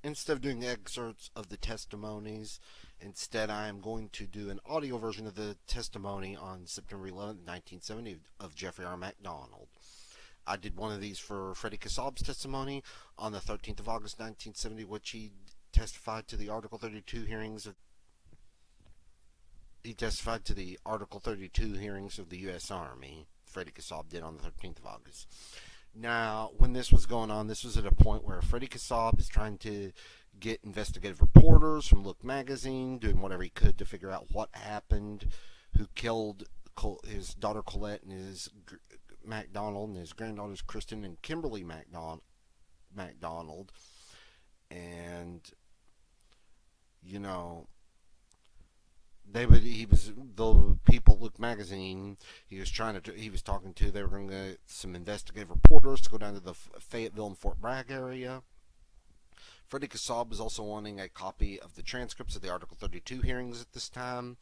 Instead of doing excerpts of the testimonies, instead I am going to do an audio version of the testimony on September 11th, 1970 of Jeffrey R. MacDonald. I did one of these for Freddy Kassab's testimony on the 13th of August, 1970, which he testified to the Article 32 hearings of the U.S. Army. Freddy Kassab did on the 13th of August. Now, when this was going on, this was at a point where Freddy Kassab is trying to get investigative reporters from Look magazine, doing whatever he could to figure out what happened, who killed his daughter Colette and his MacDonald and his granddaughters Kristen and Kimberly MacDonald. And, you know, he was the people Look magazine he was talking to. They were going to get some investigative reporters to go down to the Fayetteville and Fort Bragg area. Freddy Kassab was also wanting a copy of the transcripts of the Article 32 hearings at this time.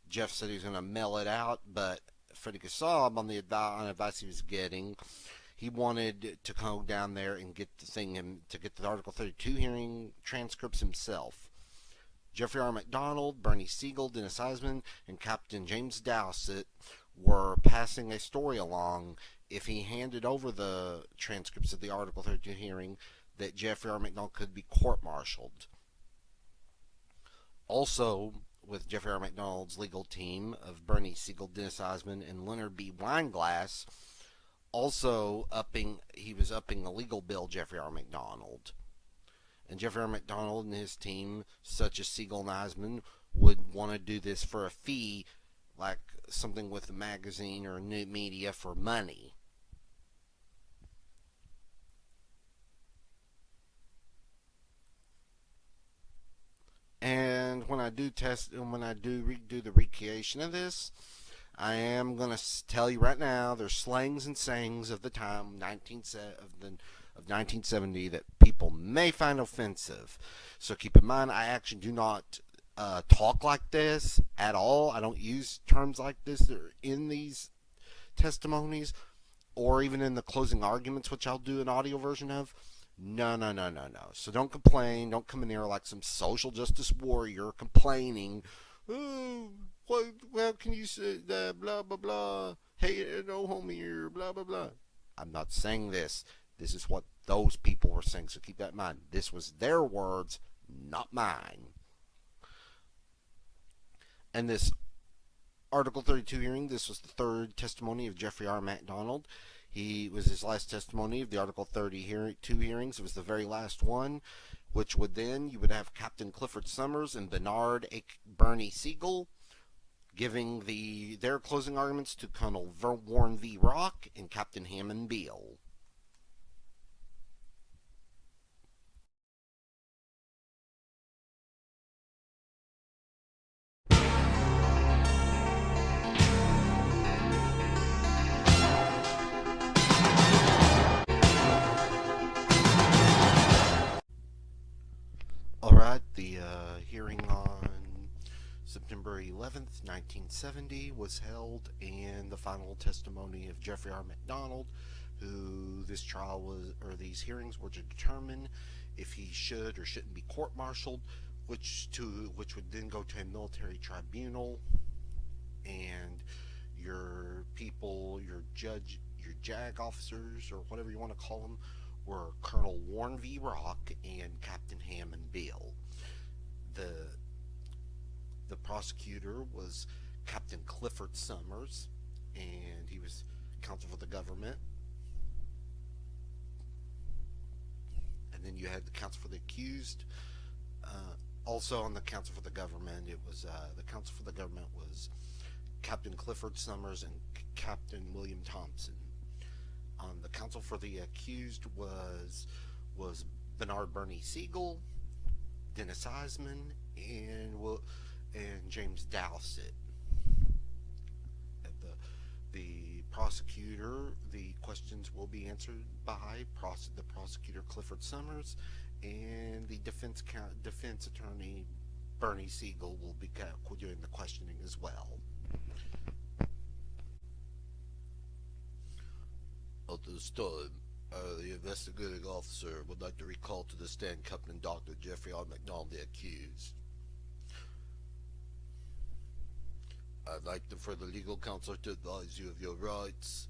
Jeff said he was going to mail it out, but Freddy Kassab, on the advice he was getting, he wanted to go down there and get the Article 32 hearing transcripts himself. Jeffrey R. MacDonald, Bernie Siegel, Dennis Eisman, and Captain James Dowsett were passing a story along if he handed over the transcripts of the Article 32 hearing that Jeffrey R. MacDonald could be court-martialed. Also, with Jeffrey R. MacDonald's legal team of Bernie Siegel, Dennis Eisman, and Leonard B. Weinglass, he was upping the legal bill Jeffrey R. MacDonald. And Jeffrey R. MacDonald and his team, such as Siegel and Eisman, would want to do this for a fee, like something with the magazine or new media for money. And when I do redo the recreation of this, I am gonna tell you right now, there's slangs and sayings of the time, 1970, that people may find offensive. So keep in mind, I actually do not talk like this at all. I don't use terms like this that are in these testimonies or even in the closing arguments, which I'll do an audio version of. No. So don't complain. Don't come in here like some social justice warrior complaining. Oh, well, can you say that? Blah, blah, blah. Hey, no homie here. Blah, blah, blah. I'm not saying this. This is what those people were saying, so keep that in mind. This was their words, not mine. And this Article 32 hearing, this was the third testimony of Jeffrey R. MacDonald. He was his last testimony of the Article 32 hearings. It was the very last one, which you would have Captain Clifford Summers and Bernie Siegel giving their closing arguments to Colonel Warren V. Rock and Captain Hammond Beale. Alright, the hearing on September 11th, 1970 was held, and the final testimony of Jeffrey R. MacDonald, who these hearings were to determine if he should or shouldn't be court-martialed, which would then go to a military tribunal, and your JAG officers, or whatever you want to call them, were Colonel Warren V. Rock and Captain Hammond Beale. The prosecutor was Captain Clifford Summers, and he was counsel for the government. And then you had the counsel for the accused. Also on the counsel for the government, the counsel for the government was Captain Clifford Summers and Captain William Thompson. The counsel for the accused was Bernard Bernie Siegel, Dennis Eisman, and James Dowsett. The prosecutor, the questions will be answered by the prosecutor Clifford Summers, and the defense attorney Bernie Siegel will be doing the questioning as well. At this time, The investigating officer would like to recall to the stand Captain Dr. Jeffrey R. MacDonald, the accused. I'd like for the legal counselor to advise you of your rights.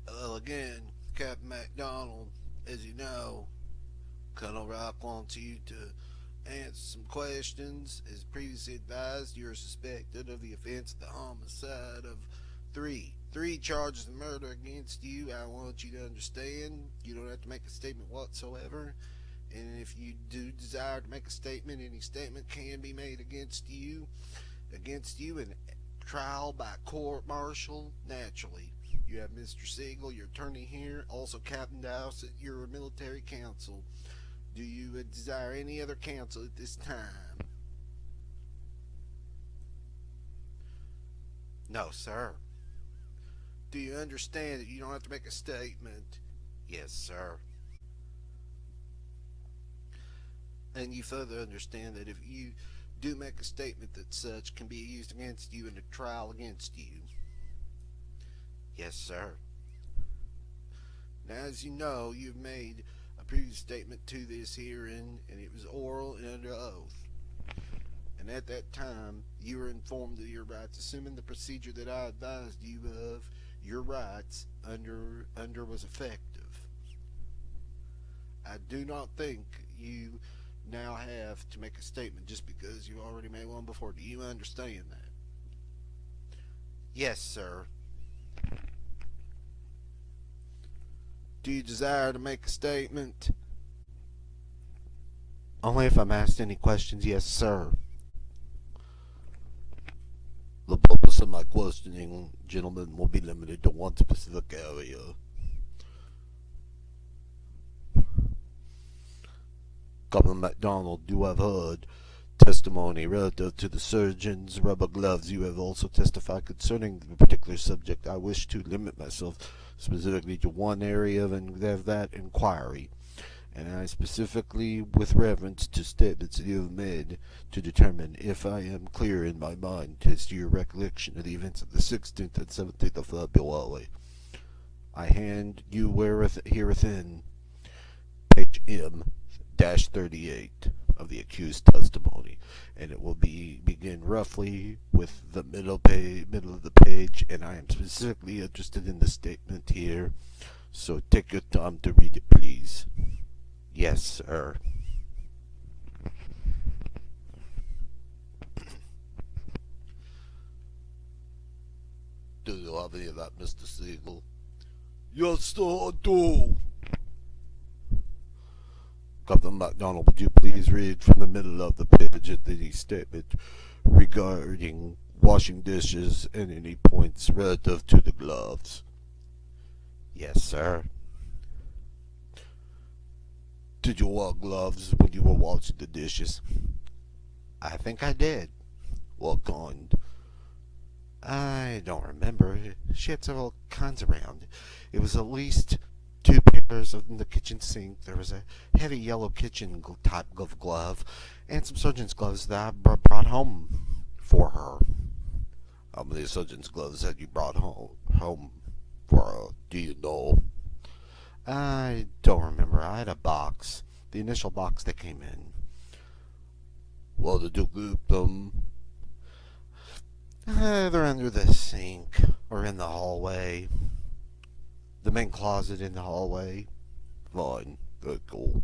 Well, again, Captain MacDonald, as you know, Colonel Rock wants you to answer some questions. As previously advised, you are suspected of the offense of the homicide of three charges of murder against you. I want you to understand you don't have to make a statement whatsoever. And if you do desire to make a statement, any statement can be made against you in trial by court martial. Naturally, you have Mr. Siegel, your attorney here, also Captain Dowsett, your military counsel. Do you desire any other counsel at this time? No, sir. Do you understand that you don't have to make a statement? Yes, sir. And you further understand that if you do make a statement, that such can be used against you in a trial against you? Yes, sir. Now, as you know, you've made a previous statement to this hearing, and it was oral and under oath. And at that time, you were informed of your rights, assuming the procedure that I advised you of, your rights under was effective. I do not think you now have to make a statement just because you already made one before. Do you understand that? Yes, sir. Do you desire to make a statement? Only if I'm asked any questions, yes, sir. The purpose of my questioning, gentlemen, will be limited to one specific area. Governor MacDonald, you have heard testimony relative to the surgeon's rubber gloves. You have also testified concerning the particular subject. I wish to limit myself specifically to one area of that inquiry, and I specifically with reference to statements that you have made to determine if I am clear in my mind as to your recollection of the events of the 16th and 17th of February. I hand you herewithin page M-38 of the accused testimony, and it will begin roughly with the middle of the page, and I am specifically interested in the statement here, so take your time to read it, please. Yes, sir. Do you have any of that, Mr. Siegel? Yes, sir, I do. Captain MacDonald, would you please read from the middle of the page of the statement regarding washing dishes and any points relative to the gloves? Yes, sir. Did you wear gloves when you were washing the dishes? I think I did. What kind? I don't remember. She had several kinds around. It was at least two pairs in the kitchen sink. There was a heavy yellow kitchen type of glove and some surgeon's gloves that I brought home for her. How many surgeon's gloves had you brought home for her? Do you know? I don't remember. I had a box. The initial box that came in. Well, did you keep them? They're under the sink or in the hallway. The main closet in the hallway. Fine. Very cool.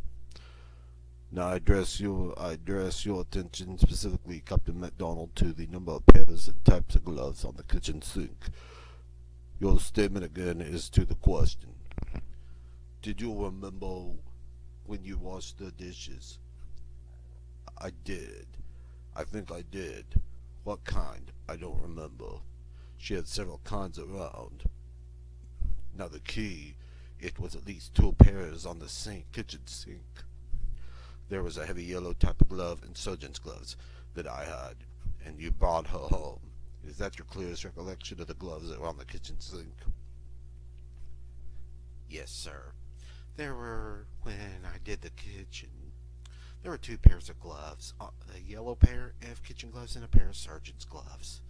Now I address your attention specifically, Captain MacDonald, to the number of pairs and types of gloves on the kitchen sink. Your statement again is to the question. Did you remember when you washed the dishes? I did. I think I did. What kind? I don't remember. She had several kinds around. Now the key, it was at least two pairs on the kitchen sink. There was a heavy yellow type of glove and surgeon's gloves that I had, and you brought her home. Is that your clearest recollection of the gloves that were on the kitchen sink? Yes, sir. There were, when I did the kitchen, there were two pairs of gloves. A yellow pair of kitchen gloves and a pair of surgeon's gloves.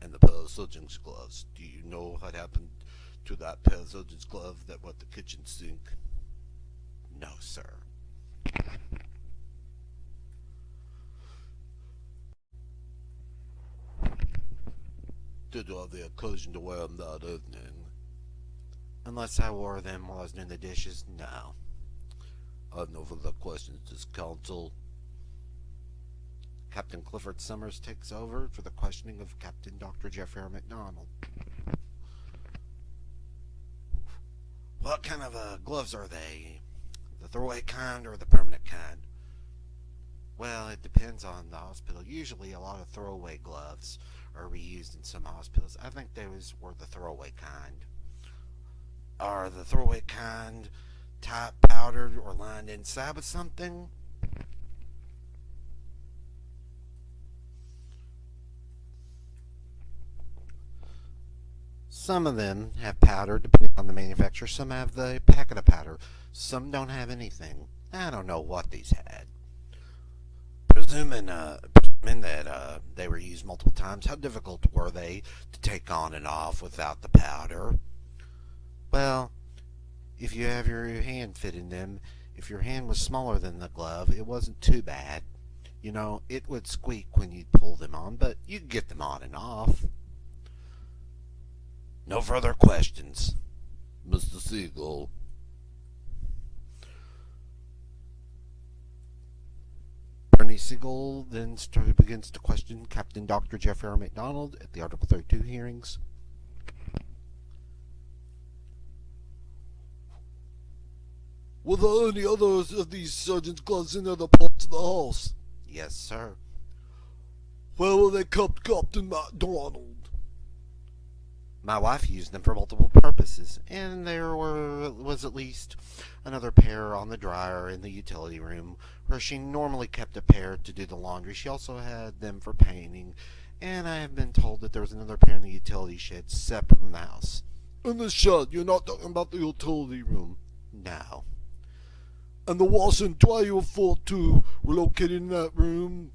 And the pair of surgeon's gloves. Do you know what happened to that pair of surgeon's gloves that were at the kitchen sink? No, sir. Did you have the occasion to wear them that evening? Unless I wore them while I was doing the dishes, no. I have no further questions, this counsel. Captain Clifford Summers takes over for the questioning of Captain Dr. Jeffrey R. MacDonald. What kind of gloves are they? The throwaway kind or the permanent kind? Well, it depends on the hospital. Usually a lot of throwaway gloves are reused in some hospitals. I think those were the throwaway kind. Are the throwaway kind type powdered or lined inside with something? Some of them have powder, depending on the manufacturer. Some have the packet of powder. Some don't have anything. I don't know what these had. Presuming that they were used multiple times, how difficult were they to take on and off without the powder? Well, if you have your hand fit in them, if your hand was smaller than the glove, it wasn't too bad. You know, it would squeak when you pull them on, but you could get them on and off. No further questions, Mr. Siegel. Attorney Siegel then begins to question Captain Dr. Jeffrey R. MacDonald at the Article 32 hearings. Were there any others of these surgeon's gloves in other parts of the house? Yes, sir. Where were they kept, Captain MacDonald? My wife used them for multiple purposes, and there was at least another pair on the dryer in the utility room, where she normally kept a pair to do the laundry. She also had them for painting, and I have been told that there was another pair in the utility shed separate from the house. In the shed? You're not talking about the utility room? No. And the washer and dryer you thought to were located in that room?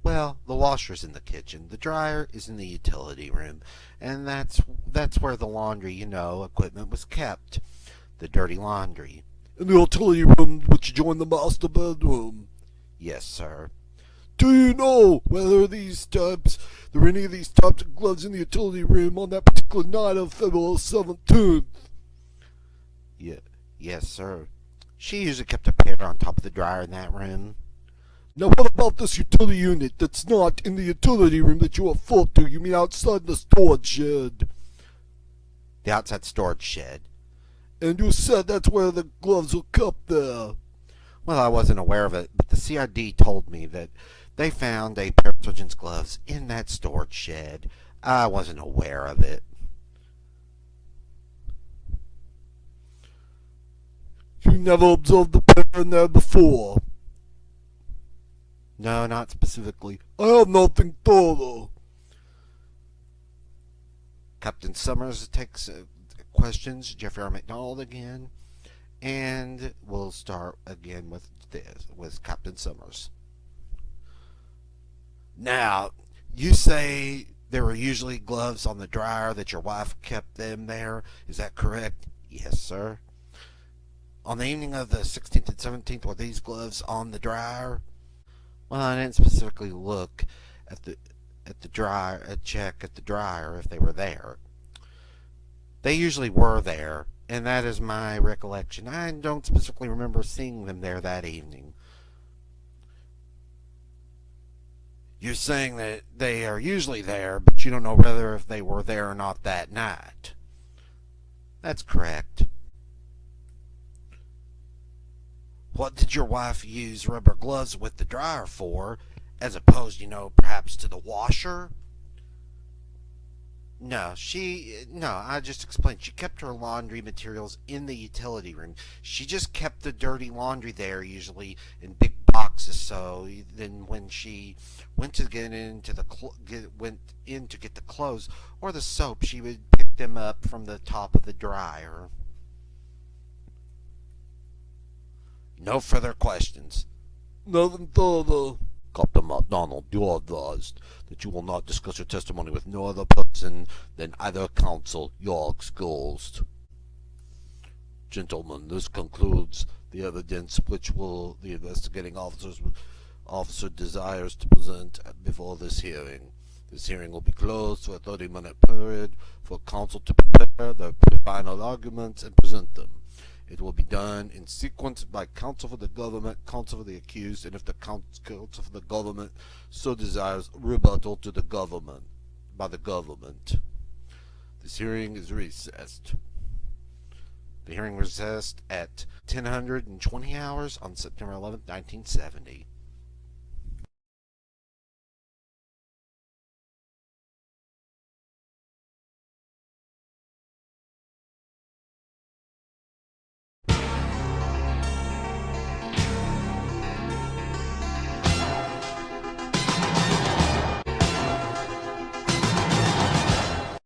Well, the washer's in the kitchen, the dryer is in the utility room, and that's where the laundry, equipment was kept. The dirty laundry. In the utility room which adjoined the master bedroom? Yes, sir. Do you know whether there were any of these types of gloves in the utility room on that particular night of February 17th? Yes, sir. She usually kept a pair on top of the dryer in that room. Now what about this utility unit that's not in the utility room that you referred to? You mean outside the storage shed? The outside storage shed. And you said that's where the gloves were kept there. Well, I wasn't aware of it, but the CID told me that they found a pair of surgeon's gloves in that storage shed. I wasn't aware of it. You never observed the pair in there before? No, not specifically. I have nothing further. Captain Summers takes questions Jeffrey R. MacDonald again, and we'll start again with Captain Summers. Now, you say there were usually gloves on the dryer, that your wife kept them there. Is that correct? Yes, sir. On the evening of the 16th and 17th, were these gloves on the dryer? Well, I didn't specifically look at the dryer, check at the dryer if they were there. They usually were there, and that is my recollection. I don't specifically remember seeing them there that evening. You're saying that they are usually there, but you don't know whether if they were there or not that night. That's correct. What did your wife use rubber gloves with the dryer for, as opposed, perhaps to the washer? No, I just explained. She kept her laundry materials in the utility room. She just kept the dirty laundry there, usually in big boxes. So then, when she went to get in to get the clothes or the soap, she would pick them up from the top of the dryer. No further questions. Nothing further. Captain MacDonald, you are advised that you will not discuss your testimony with no other person than either counsel. You are excused. Gentlemen, this concludes the evidence which the investigating officer desires to present before this hearing. This hearing will be closed for a 30-minute period for counsel to prepare their final arguments and present them. It will be done in sequence by counsel for the government, counsel for the accused, and if the counsel for the government so desires, rebuttal to the government by the government. This hearing is recessed. The hearing recessed at 10:20 hours on September 11th, 1970.